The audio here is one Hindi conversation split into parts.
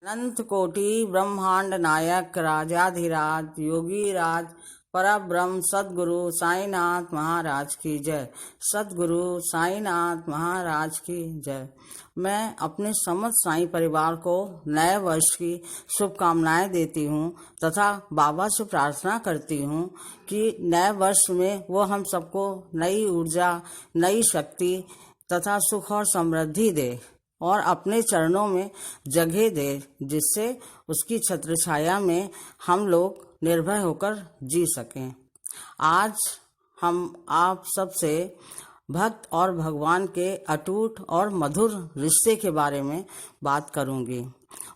अनंत कोटि ब्रह्मांड नायक राजाधिराज योगीराज परब्रह्म सद्गुरु साईनाथ महाराज की जय। सद्गुरु साईनाथ महाराज की जय। मैं अपने समस्त साईं परिवार को नए वर्ष की शुभकामनाएं देती हूं तथा बाबा से प्रार्थना करती हूं कि नए वर्ष में वो हम सबको नई ऊर्जा, नई शक्ति तथा सुख और समृद्धि दे और अपने चरणों में जगह दे, जिससे उसकी छत्र छाया में हम लोग निर्भय होकर जी सकें। आज हम आप सबसे भक्त और भगवान के अटूट और मधुर रिश्ते के बारे में बात करूंगी।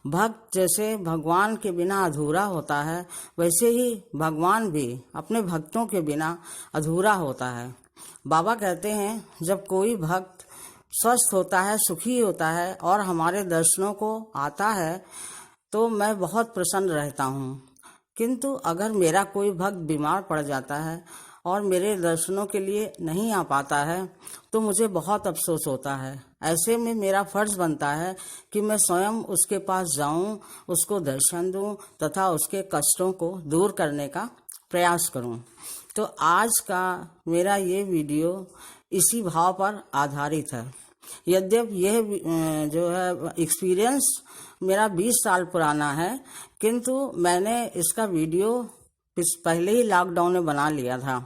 भक्त जैसे भगवान के बिना अधूरा होता है, वैसे ही भगवान भी अपने भक्तों के बिना अधूरा होता है। बाबा कहते हैं, जब कोई भक्त स्वस्थ होता है, सुखी होता है और हमारे दर्शनों को आता है तो मैं बहुत प्रसन्न रहता हूँ। किंतु अगर मेरा कोई भक्त बीमार पड़ जाता है और मेरे दर्शनों के लिए नहीं आ पाता है तो मुझे बहुत अफसोस होता है। ऐसे में मेरा फर्ज बनता है कि मैं स्वयं उसके पास जाऊं, उसको दर्शन दूं तथा उसके कष्टों को दूर करने का प्रयास करूं। तो आज का मेरा ये वीडियो इसी भाव पर आधारित है। यद्यपि यह जो है एक्सपीरियंस मेरा 20 साल पुराना है, किंतु मैंने इसका वीडियो पहले ही लॉकडाउन में बना लिया था,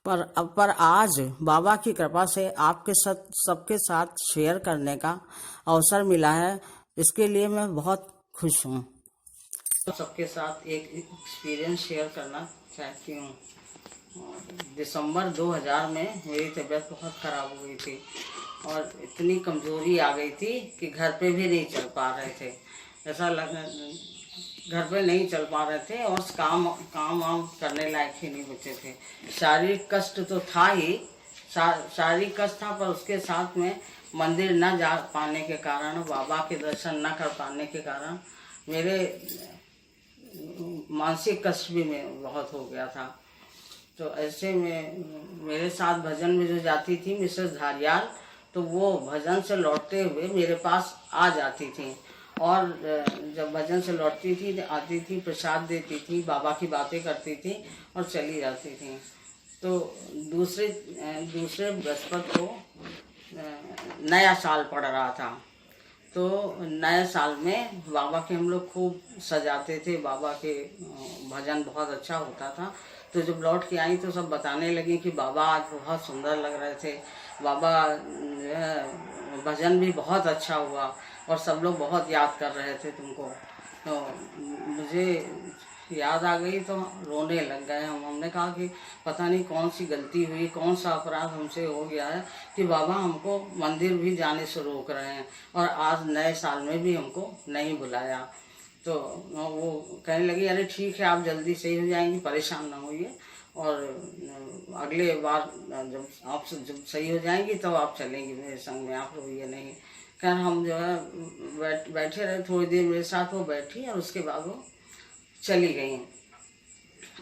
पर आज बाबा की कृपा से आपके साथ सबके साथ शेयर करने का अवसर मिला है। इसके लिए मैं बहुत खुश हूँ। तो सबके साथ एक एक्सपीरियंस शेयर करना चाहती हूँ। दिसंबर 2000 में मेरी तबीयत बहुत खराब हो गई थी और इतनी कमजोरी आ गई थी कि घर पे भी नहीं चल पा रहे थे। ऐसा लगा घर पे नहीं चल पा रहे थे और काम करने लायक ही नहीं बचे थे। शारीरिक कष्ट तो था ही, शारीरिक कष्ट था, पर उसके साथ में मंदिर न जा पाने के कारण, बाबा के दर्शन न कर पाने के कारण मेरे मानसिक कष्ट भी में बहुत हो गया था। तो ऐसे में मेरे साथ भजन में जो जाती थी मिसेस धारियाल, तो वो भजन से लौटते हुए मेरे पास आ जाती थी और जब भजन से लौटती थी आती थी, प्रसाद देती थी, बाबा की बातें करती थी और चली जाती थी। तो दूसरे बृहस्पति को नया साल पड़ रहा था, तो नए साल में बाबा के हम लोग खूब सजाते थे। बाबा के भजन बहुत अच्छा होता था। तो जब लौट के आई तो सब बताने लगे कि बाबा आज बहुत सुंदर लग रहे थे, बाबा भजन भी बहुत अच्छा हुआ और सब लोग बहुत याद कर रहे थे तुमको। तो मुझे याद आ गई तो रोने लग गए। हमने कहा कि पता नहीं कौन सी गलती हुई, कौन सा अपराध हमसे हो गया है कि बाबा हमको मंदिर भी जाने से रोक रहे हैं और आज नए साल में भी हमको नहीं बुलाया। तो वो कहने लगी, अरे ठीक है, आप जल्दी सही हो जाएंगी, परेशान ना होइए, और अगले बार जब सही हो जाएंगी तो आप चलेंगी मेरे संग में, आप रोइए नहीं। खैर हम जो है बैठे रहे, थोड़ी देर मेरे साथ वो बैठी और उसके बाद वो चली गई।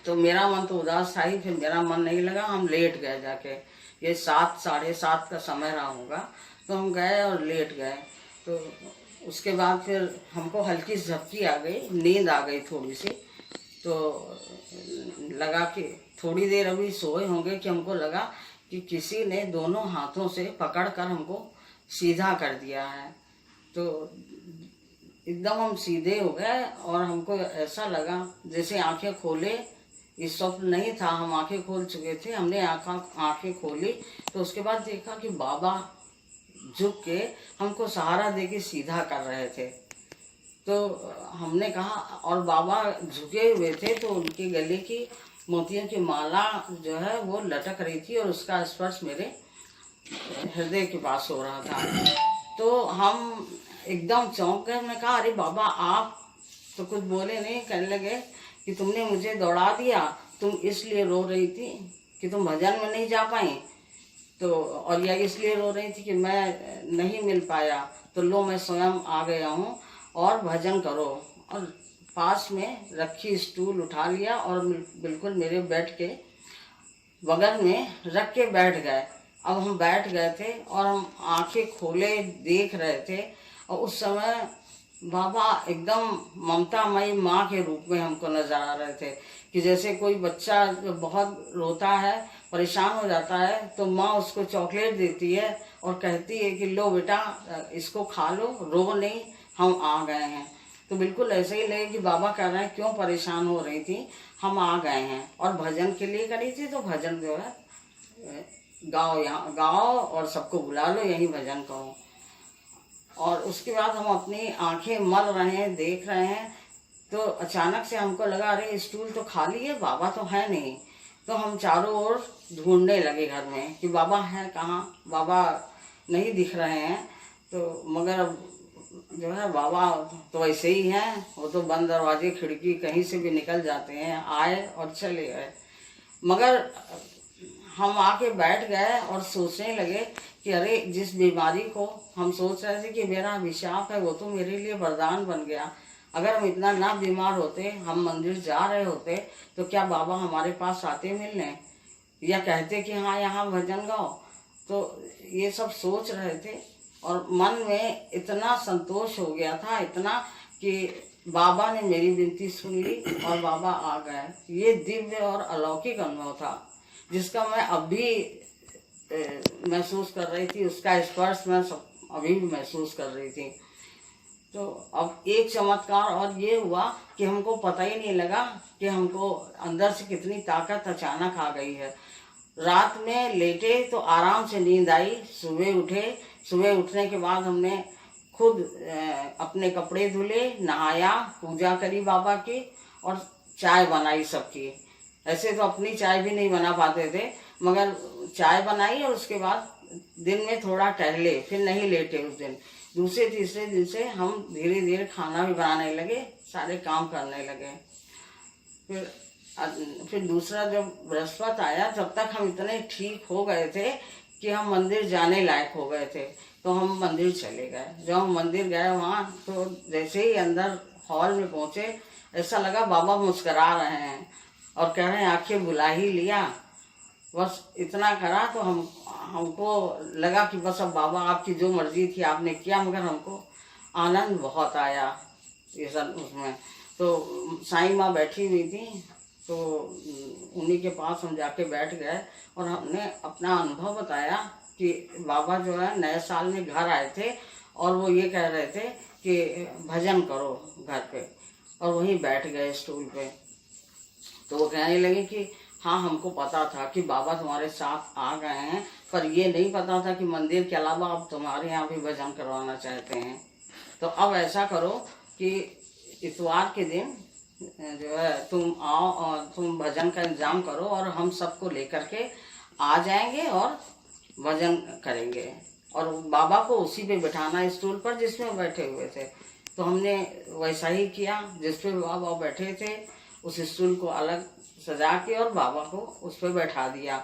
तो मेरा मन तो उदास था ही, फिर मेरा मन नहीं लगा, हम लेट गए जाके। ये 7 साढ़े 7 का समय रहा होगा, तो हम गए और लेट गए। तो उसके बाद फिर हमको हल्की झपकी आ गई, नींद आ गई थोड़ी सी। तो लगा कि थोड़ी देर अभी सोए होंगे कि हमको लगा कि किसी ने दोनों हाथों से पकड़कर हमको सीधा कर दिया है। तो एकदम हम सीधे हो गए और हमको ऐसा लगा जैसे आंखें खोले, ये स्वप्न नहीं था, हम आंखें खोल चुके थे। हमने आंखें खोली तो उसके बाद देखा कि बाबा झुक के हमको सहारा देके सीधा कर रहे थे। तो हमने कहा, और बाबा झुके हुए थे तो उनके गले की मोतियों की माला जो है वो लटक रही थी और उसका स्पर्श मेरे हृदय के पास हो रहा था। तो हम एकदम चौंक गए। हमने कहा, अरे बाबा आप तो कुछ बोले नहीं। कहने लगे कि तुमने मुझे दौड़ा दिया, तुम इसलिए रो रही थी कि तुम भजन में नहीं जा पाई, तो और यह इसलिए रो रही थी कि मैं नहीं मिल पाया, तो लो मैं स्वयं आ गया हूँ और भजन करो। और पास में रखी स्टूल उठा लिया और बिल्कुल मेरे बेड के बगल में रख के बैठ गए। अब हम बैठ गए थे और हम आंखें खोले देख रहे थे और उस समय बाबा एकदम ममतामयी माँ के रूप में हमको नजर आ रहे थे, कि जैसे कोई बच्चा जो बहुत रोता है, परेशान हो जाता है, तो माँ उसको चॉकलेट देती है और कहती है कि लो बेटा इसको खा लो, रो नहीं, हम आ गए हैं। तो बिल्कुल ऐसे ही लगे कि बाबा कह रहे हैं क्यों परेशान हो रही थी, हम आ गए हैं। और भजन के लिए करी थी, तो भजन जो है गाओ, यहाँ गाओ और सबको बुला लो, यही भजन करो। और उसके बाद हम अपनी आंखें मल रहे हैं, देख रहे हैं, तो अचानक से हमको लगा अरे स्टूल तो खाली है, बाबा तो है नहीं। तो हम चारों ओर ढूंढने लगे घर में कि बाबा हैं कहाँ, बाबा नहीं दिख रहे हैं। तो मगर अब जो है बाबा तो ऐसे ही हैं, वो तो बंद दरवाजे खिड़की कहीं से भी निकल जाते हैं, आए और चले गए। मगर हम आके बैठ गए और सोचने लगे कि अरे जिस बीमारी को हम सोच रहे थे कि मेरा अभिशाप है, वो तो मेरे लिए वरदान बन गया। अगर हम इतना ना बीमार होते, हम मंदिर जा रहे होते, तो क्या बाबा हमारे पास आते मिलने, या कहते कि हाँ यहाँ भजन गाओ। तो ये सब सोच रहे थे और मन में इतना संतोष हो गया था, इतना कि बाबा ने मेरी विनती सुन ली और बाबा आ गए। ये दिव्य और अलौकिक अनुभव था, जिसका मैं अभी महसूस कर रही थी, उसका स्पर्श मैं अभी भी महसूस कर रही थी। तो अब एक चमत्कार और ये हुआ कि हमको पता ही नहीं लगा कि हमको अंदर से कितनी ताकत अचानक आ गई है। रात में लेटे तो आराम से नींद आई, सुबह उठे, सुबह उठने के बाद हमने खुद अपने कपड़े धुले, नहाया, पूजा करी बाबा की और चाय बनाई सबकी। ऐसे तो अपनी चाय भी नहीं बना पाते थे, मगर चाय बनाई और उसके बाद दिन में थोड़ा टहले, फिर नहीं लेटे उस दिन। दूसरे तीसरे दिन से हम धीरे धीरे खाना भी बनाने लगे, सारे काम करने लगे। फिर दूसरा जब बृहस्पति आया, तब तक हम इतने ठीक हो गए थे कि हम मंदिर जाने लायक हो गए थे। तो हम मंदिर चले गए। जब हम मंदिर गए वहाँ, तो जैसे ही अंदर हॉल में पहुँचे, ऐसा लगा बाबा मुस्करा रहे हैं और कह रहे हैं आखिर बुला ही लिया। बस इतना करा तो हमको लगा कि बस अब बाबा आपकी जो मर्जी थी आपने किया, मगर हमको आनंद बहुत आया ये सब उसमें। तो साईं माँ बैठी हुई थी, तो उन्हीं के पास हम जाके बैठ गए और हमने अपना अनुभव बताया कि बाबा जो है नए साल में घर आए थे और वो ये कह रहे थे कि भजन करो घर पे, और वहीं बैठ गए स्टूल पे। तो वो कहने लगे कि हाँ हमको पता था कि बाबा तुम्हारे साथ आ गए हैं, पर ये नहीं पता था कि मंदिर के अलावा अब तुम्हारे यहाँ भी भजन करवाना चाहते हैं। तो अब ऐसा करो कि इतवार के दिन जो है तुम आओ और तुम भजन का इंतजाम करो और हम सबको लेकर के आ जाएंगे और भजन करेंगे। और बाबा को उसी पे बिठाना स्टूल पर जिसमें बैठे हुए थे। तो हमने वैसा ही किया, जिस पे बाबा बैठे थे उस स्टूल को अलग सजा के और बाबा को उस पर बैठा दिया।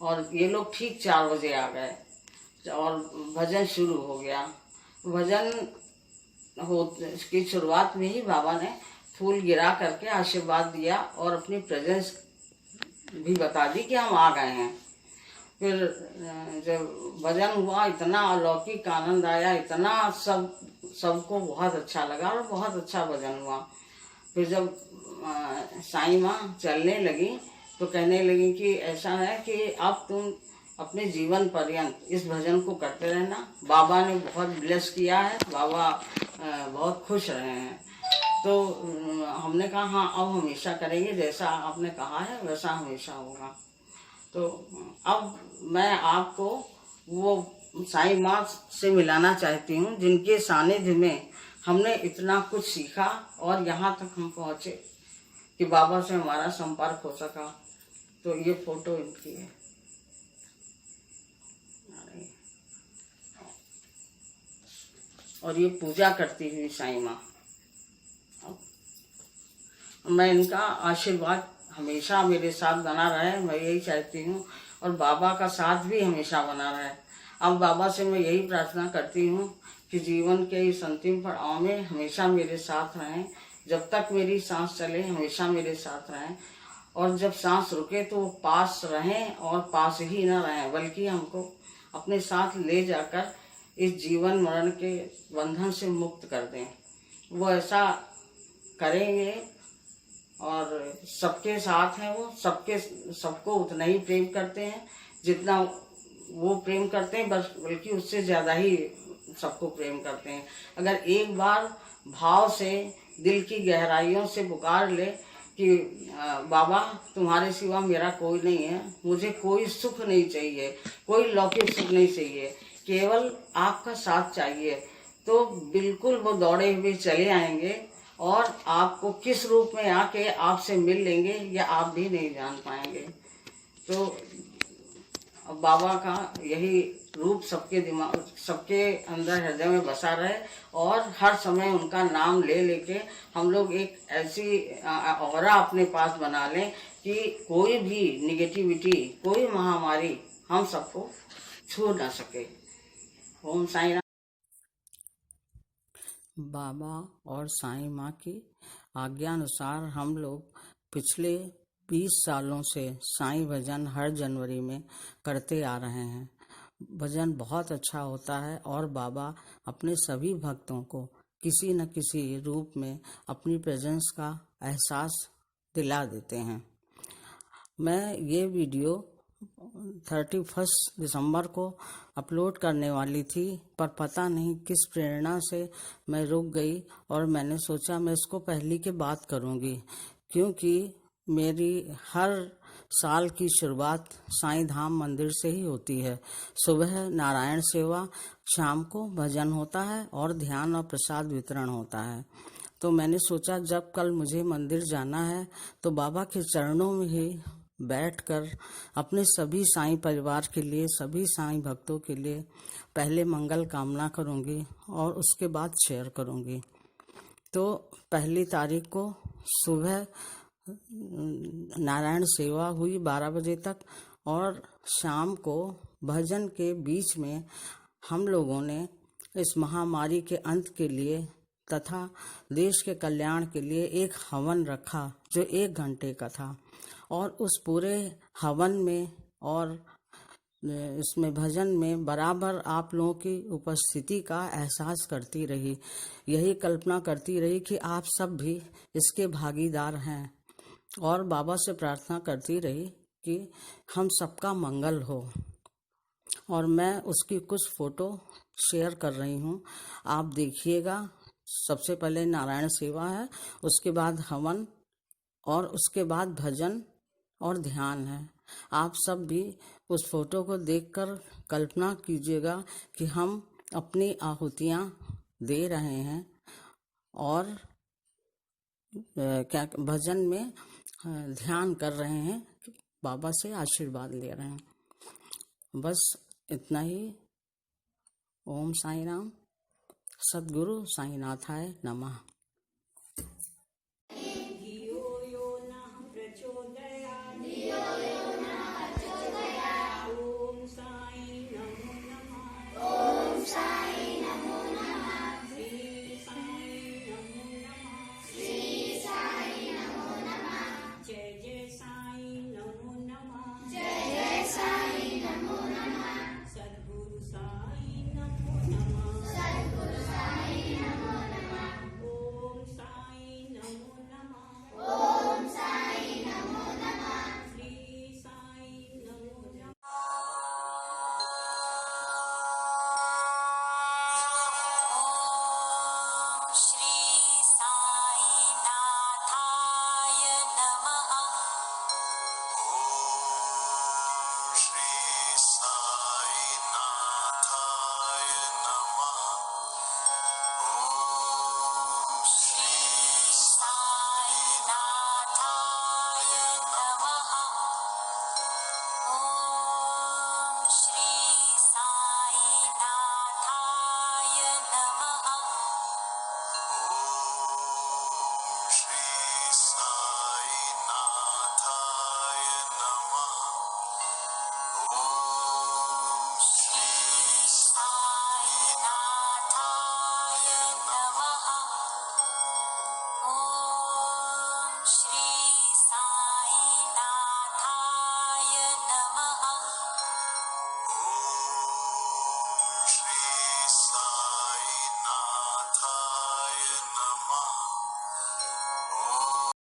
और ये लोग ठीक 4 बजे आ गए और भजन शुरू हो गया। भजन की शुरुआत में ही बाबा ने फूल गिरा करके आशीर्वाद दिया और अपनी प्रेजेंस भी बता दी कि हम आ गए हैं। फिर जब भजन हुआ, इतना अलौकिक आनंद आया, इतना सबको बहुत अच्छा लगा और बहुत अच्छा भजन हुआ। फिर जब साईं माँ चलने लगी तो कहने लगी कि ऐसा है कि अब तुम अपने जीवन पर्यंत इस भजन को करते रहना। बाबा ने बहुत ब्लेस किया है, बाबा बहुत खुश रहे हैं। तो हमने कहा हाँ अब हमेशा करेंगे, जैसा आपने कहा है वैसा हमेशा होगा। तो अब मैं आपको वो साईं माँ से मिलाना चाहती हूँ जिनके सानिध्य में हमने इतना कुछ सीखा और यहाँ तक हम पहुँचे कि बाबा से हमारा संपर्क हो सका। तो ये फोटो इनकी है। और ये पूजा करती हुई साईं माँ। मैं इनका आशीर्वाद हमेशा मेरे साथ बना रहे, मैं यही चाहती हूँ, और बाबा का साथ भी हमेशा बना रहे। अब बाबा से मैं यही प्रार्थना करती हूँ कि जीवन के इस अंतिम पड़ाव में हमेशा मेरे साथ रहें, जब तक मेरी सांस चले हमेशा मेरे साथ रहें, और जब सांस रुके तो वो पास रहें और पास ही न रहें, बल्कि हमको अपने साथ ले जाकर इस जीवन मरण के बंधन से मुक्त कर दें। वो ऐसा करेंगे और सबके साथ हैं, वो सबको उतना ही प्रेम करते हैं जितना वो प्रेम करते हैं, बस बल्कि उससे ज्यादा ही सबको प्रेम करते हैं। अगर एक बार भाव से दिल की गहराइयों से पुकार ले कि बाबा तुम्हारे सिवा मेरा कोई नहीं है, मुझे कोई सुख नहीं चाहिए, कोई लौकिक सुख नहीं चाहिए, केवल आपका साथ चाहिए, तो बिल्कुल वो दौड़े हुए चले आएंगे और आपको किस रूप में आके आपसे मिल लेंगे या आप भी नहीं जान पाएंगे। तो बाबा का यही रूप सबके दिमाग, सबके अंदर हृदय में बसा रहे और हर समय उनका नाम ले लेके हम लोग एक ऐसी ऑरा अपने पास बना लें कि कोई भी निगेटिविटी, कोई महामारी हम सबको छू ना सके। ओम साईं राम। बाबा और साईं माँ की आज्ञा अनुसार हम लोग पिछले 20 सालों से साईं भजन हर जनवरी में करते आ रहे हैं। भजन बहुत अच्छा होता है और बाबा अपने सभी भक्तों को किसी न किसी रूप में अपनी प्रेजेंस का एहसास दिला देते हैं। मैं ये वीडियो 31 दिसंबर को अपलोड करने वाली थी, पर पता नहीं किस प्रेरणा से मैं रुक गई और मैंने सोचा मैं इसको पहली के बाद करूँगी, क्योंकि मेरी हर साल की शुरुआत साईं धाम मंदिर से ही होती है। सुबह नारायण सेवा, शाम को भजन होता है और ध्यान और प्रसाद वितरण होता है। तो मैंने सोचा जब कल मुझे मंदिर जाना है तो बाबा के चरणों में ही बैठकर अपने सभी साईं परिवार के लिए, सभी साईं भक्तों के लिए पहले मंगल कामना करूंगी और उसके बाद शेयर करूंगी। तो 1 तारीख को सुबह नारायण सेवा हुई 12 बजे तक और शाम को भजन के बीच में हम लोगों ने इस महामारी के अंत के लिए तथा देश के कल्याण के लिए एक हवन रखा जो 1 घंटे का था, और उस पूरे हवन में और इसमें भजन में बराबर आप लोगों की उपस्थिति का एहसास करती रही, यही कल्पना करती रही कि आप सब भी इसके भागीदार हैं, और बाबा से प्रार्थना करती रही कि हम सबका मंगल हो। और मैं उसकी कुछ फोटो शेयर कर रही हूँ, आप देखिएगा। सबसे पहले नारायण सेवा है, उसके बाद हवन और उसके बाद भजन और ध्यान है। आप सब भी उस फोटो को देखकर कल्पना कीजिएगा कि हम अपनी आहुतियाँ दे रहे हैं और क्या भजन में ध्यान कर रहे हैं, बाबा से आशीर्वाद ले रहे हैं। बस इतना ही। ओम साईं राम। सद्गुरु साईनाथाय नमः।